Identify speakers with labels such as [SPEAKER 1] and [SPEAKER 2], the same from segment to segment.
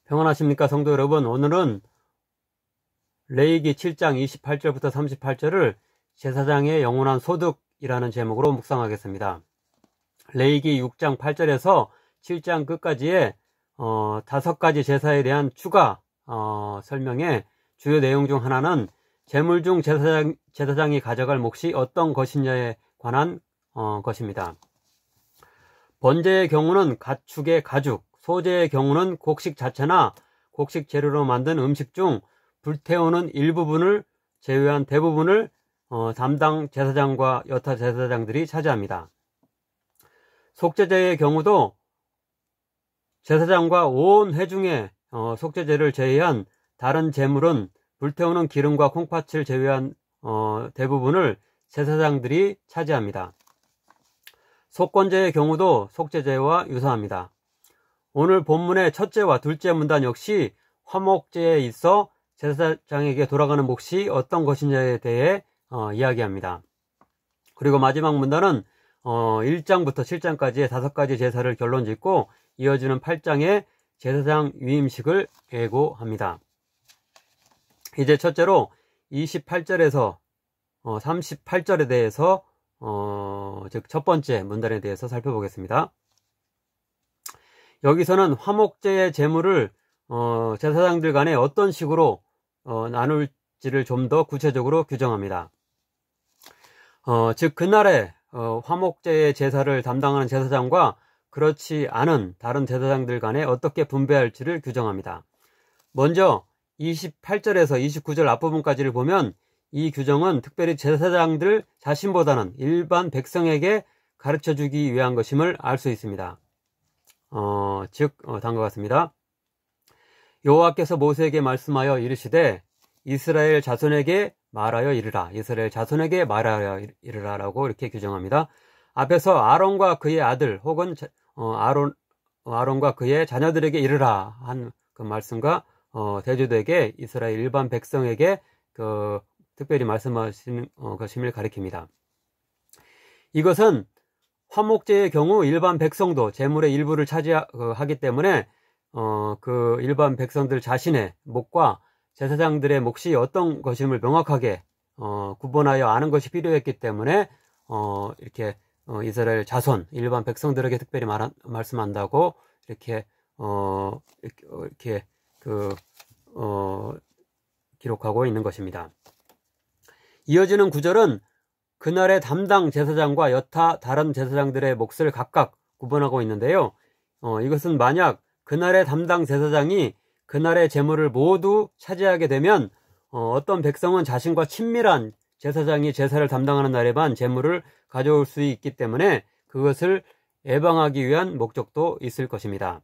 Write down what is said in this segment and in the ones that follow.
[SPEAKER 1] 평안하십니까 성도 여러분. 오늘은 레위기 7장 28절부터 38절을 제사장의 영원한 소득이라는 제목으로 묵상하겠습니다. 레위기 6장 8절에서 7장 끝까지의 5가지 제사에 대한 추가 설명의 주요 내용 중 하나는 제물 중 제사장이 가져갈 몫이 어떤 것이냐에 관한 것입니다. 번제의 경우는 가축의 가죽, 소제의 경우는 곡식 자체나 곡식 재료로 만든 음식 중 불태우는 일부분을 제외한 대부분을 담당 제사장과 여타 제사장들이 차지합니다. 속죄제의 경우도 제사장과 온 회중의 속죄제를 제외한 다른 제물은 불태우는 기름과 콩팥을 제외한 대부분을 제사장들이 차지합니다. 속건제의 경우도 속죄제와 유사합니다. 오늘 본문의 첫째와 둘째 문단 역시 화목제에 있어 제사장에게 돌아가는 몫이 어떤 것이냐에 대해 이야기합니다. 그리고 마지막 문단은 1장부터 7장까지의 5가지 제사를 결론 짓고 이어지는 8장의 제사장 위임식을 예고합니다. 이제 첫째로 28절에서 38절에 대해서 즉 첫 번째 문단에 대해서 살펴보겠습니다. 여기서는 화목제의 제물을 제사장들 간에 어떤 식으로 나눌지를 좀 더 구체적으로 규정합니다. 즉 그날에 화목제의 제사를 담당하는 제사장과 그렇지 않은 다른 제사장들 간에 어떻게 분배할지를 규정합니다. 먼저 28절에서 29절 앞부분까지를 보면 이 규정은 특별히 제사장들 자신보다는 일반 백성에게 가르쳐주기 위한 것임을 알 수 있습니다. 다음과 같습니다. 여호와께서 모세에게 말씀하여 이르시되 이스라엘 자손에게 말하여 이르라. 이스라엘 자손에게 말하여 이르라 라고 이렇게 규정합니다. 앞에서 아론과 그의 아들 혹은 아론과 그의 자녀들에게 이르라 한 그 말씀과 대조되게 이스라엘 일반 백성에게 특별히 말씀하시는 것임을 가리킵니다. 이것은 화목제의 경우 일반 백성도 제물의 일부를 차지하기 때문에 그 일반 백성들 자신의 몫과 제사장들의 몫이 어떤 것임을 명확하게 구분하여 아는 것이 필요했기 때문에 이렇게 이스라엘 자손 일반 백성들에게 특별히 말씀한다고 이렇게 기록하고 있는 것입니다. 이어지는 구절은 그날의 담당 제사장과 여타 다른 제사장들의 몫을 각각 구분하고 있는데요. 이것은 만약 그날의 담당 제사장이 그날의 제물을 모두 차지하게 되면 어떤 백성은 자신과 친밀한 제사장이 제사를 담당하는 날에만 제물을 가져올 수 있기 때문에 그것을 예방하기 위한 목적도 있을 것입니다.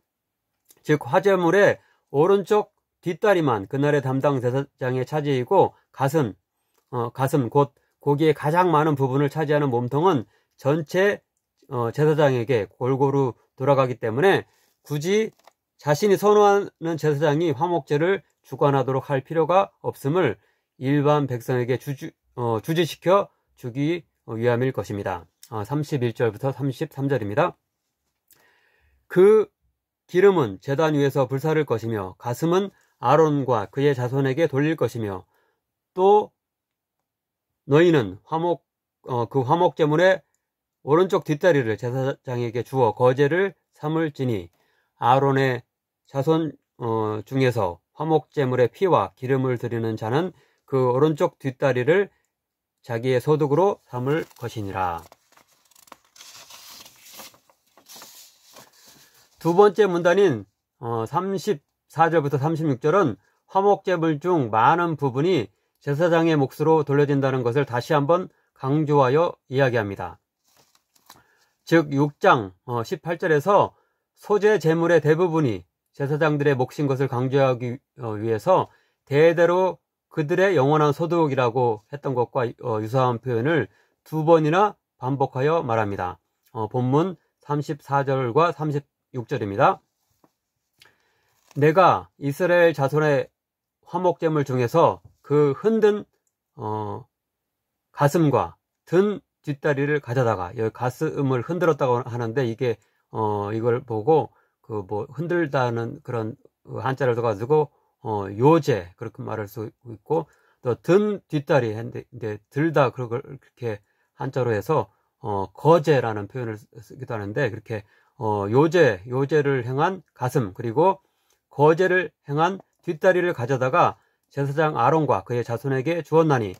[SPEAKER 1] 즉 화제물의 오른쪽 뒷다리만 그날의 담당 제사장의 차지이고 가슴 곧 고기의 가장 많은 부분을 차지하는 몸통은 전체 제사장에게 골고루 돌아가기 때문에 굳이 자신이 선호하는 제사장이 화목제를 주관하도록 할 필요가 없음을 일반 백성에게 주지시켜 주기 위함일 것입니다. 31절부터 33절입니다. 그 기름은 제단 위에서 불사를 것이며 가슴은 아론과 그의 자손에게 돌릴 것이며 또 너희는 그 화목제물의 오른쪽 뒷다리를 제사장에게 주어 거제를 삼을지니 아론의 자손 중에서 화목제물의 피와 기름을 드리는 자는 그 오른쪽 뒷다리를 자기의 소득으로 삼을 것이니라. 두 번째 문단인 34절부터 36절은 화목제물 중 많은 부분이 제사장의 몫으로 돌려진다는 것을 다시 한번 강조하여 이야기합니다. 즉 6장 18절에서 소제 제물의 대부분이 제사장들의 몫인 것을 강조하기 위해서 대대로 그들의 영원한 소득이라고 했던 것과 유사한 표현을 두 번이나 반복하여 말합니다. 본문 34절과 36절입니다. 내가 이스라엘 자손의 화목제물 중에서 그 흔든 가슴과 든 뒷다리를 가져다가 여기 가슴을 흔들었다고 하는데 이게 이걸 보고 흔들다는 그런 한자를 써가지고 요제 그렇게 말할 수 있고, 또 든 뒷다리 했는데 이제 들다 그렇게 한자로 해서 거제라는 표현을 쓰기도 하는데, 그렇게 요제를 행한 가슴, 그리고 거제를 행한 뒷다리를 가져다가 제사장 아론과 그의 자손에게 주었나니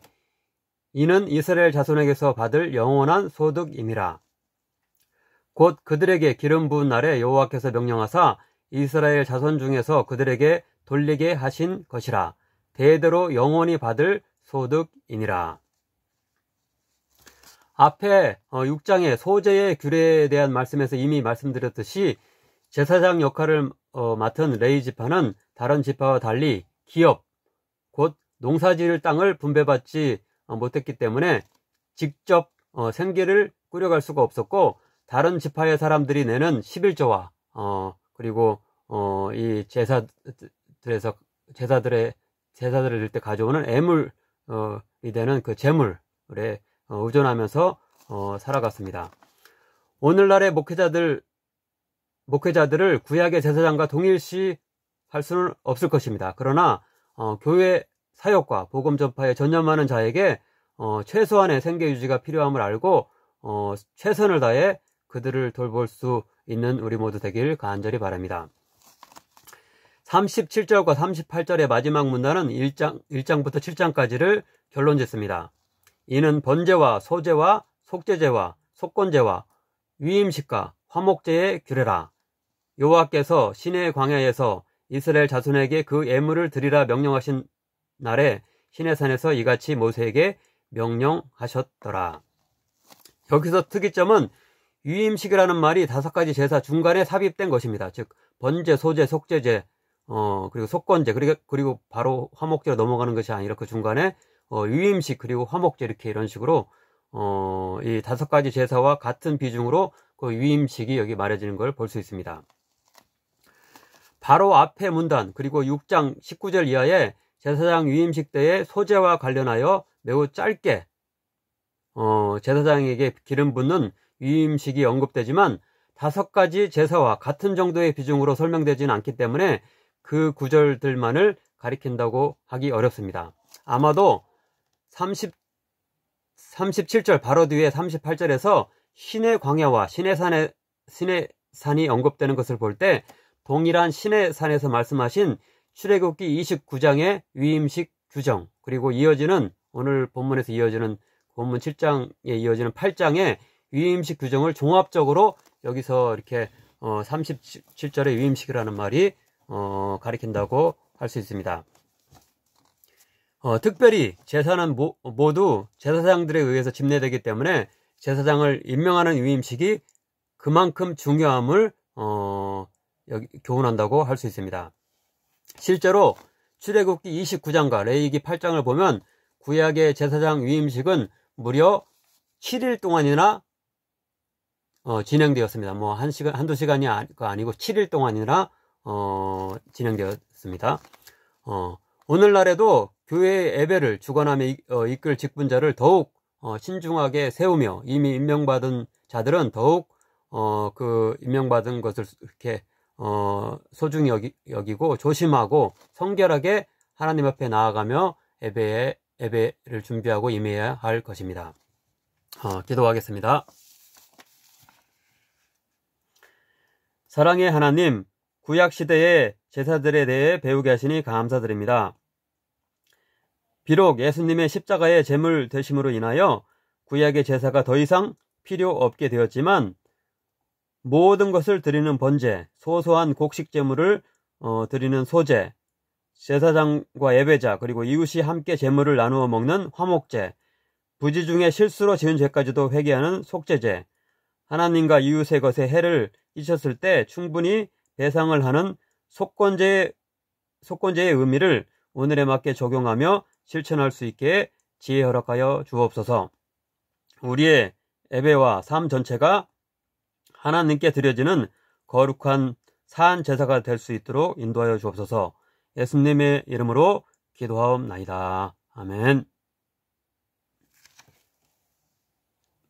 [SPEAKER 1] 이는 이스라엘 자손에게서 받을 영원한 소득임이라. 곧 그들에게 기름 부은 날에 여호와께서 명령하사 이스라엘 자손 중에서 그들에게 돌리게 하신 것이라. 대대로 영원히 받을 소득이니라. 앞에 6장의 소제의 규례에 대한 말씀에서 이미 말씀드렸듯이 제사장 역할을 맡은 레위 지파는 다른 지파와 달리 기업, 곧 농사지을 땅을 분배받지 못했기 때문에 직접 생계를 꾸려갈 수가 없었고, 다른 지파의 사람들이 내는 11조와 그리고 이 제사들을 드릴 때 가져오는 애물이 되는 그 제물에 의존하면서 살아갔습니다. 오늘날의 목회자들을 구약의 제사장과 동일시 할 수는 없을 것입니다. 그러나 교회 사역과 복음 전파에 전념하는 자에게 최소한의 생계 유지가 필요함을 알고 최선을 다해 그들을 돌볼 수 있는 우리 모두 되길 간절히 바랍니다. 37절과 38절의 마지막 문단은 1장부터 7장까지를 결론 짓습니다. 이는 번제와 소제와 속제제와 속건제와 위임식과 화목제의 규례라. 여호와께서 시내 광야에서 이스라엘 자손에게 그 예물을 드리라 명령하신 날에 시내산에서 이같이 모세에게 명령하셨더라. 여기서 특이점은 위임식이라는 말이 5가지 제사 중간에 삽입된 것입니다. 즉 번제, 소제, 속제제, 그리고 속건제, 그리고 바로 화목제로 넘어가는 것이 아니라 그 중간에 위임식 그리고 화목제 이렇게 이런 식으로 이 5가지 제사와 같은 비중으로 그 위임식이 여기 말해지는 걸 볼 수 있습니다. 바로 앞에 문단 그리고 6장 19절 이하에 제사장 위임식 때의 소제와 관련하여 매우 짧게 제사장에게 기름 붓는 위임식이 언급되지만 5가지 제사와 같은 정도의 비중으로 설명되지는 않기 때문에 그 구절들만을 가리킨다고 하기 어렵습니다. 아마도 37절 바로 뒤에 38절에서 시내 광야와 시내산이 언급되는 것을 볼 때 동일한 시내산에서 말씀하신 출애굽기 29장의 위임식 규정, 그리고 오늘 본문에서 이어지는 본문 7장에 이어지는 8장의 위임식 규정을 종합적으로 여기서 이렇게 37절의 위임식이라는 말이 가리킨다고 할 수 있습니다. 특별히 제사는 모두 제사장들에 의해서 집례되기 때문에 제사장을 임명하는 위임식이 그만큼 중요함을 교훈한다고 할 수 있습니다. 실제로 출애굽기 29장과 레위기 8장을 보면 구약의 제사장 위임식은 무려 7일 동안이나 진행되었습니다. 한두 시간이 아니고 7일 동안이나 진행되었습니다. 오늘날에도 교회의 예배를 주관하며 이끌 직분자를 더욱 신중하게 세우며 이미 임명받은 자들은 더욱 그 임명받은 것을 이렇게 소중히 여기고 조심하고 성결하게 하나님 앞에 나아가며 예배를 준비하고 임해야 할 것입니다. 기도하겠습니다. 사랑의 하나님, 구약시대의 제사들에 대해 배우게 하시니 감사드립니다. 비록 예수님의 십자가의 제물 되심으로 인하여 구약의 제사가 더 이상 필요 없게 되었지만 모든 것을 드리는 번제, 소소한 곡식 제물을 드리는 소제, 제사장과 예배자 그리고 이웃이 함께 제물을 나누어 먹는 화목제, 부지 중에 실수로 지은 죄까지도 회개하는 속제제, 하나님과 이웃의 것에 해를 끼쳤을 때 충분히 배상을 하는 속건제의 의미를 오늘에 맞게 적용하며 실천할 수 있게 지혜 허락하여 주옵소서. 우리의 예배와 삶 전체가 하나님께 드려지는 거룩한 산 제사가 될 수 있도록 인도하여 주옵소서. 예수님의 이름으로 기도하옵나이다. 아멘.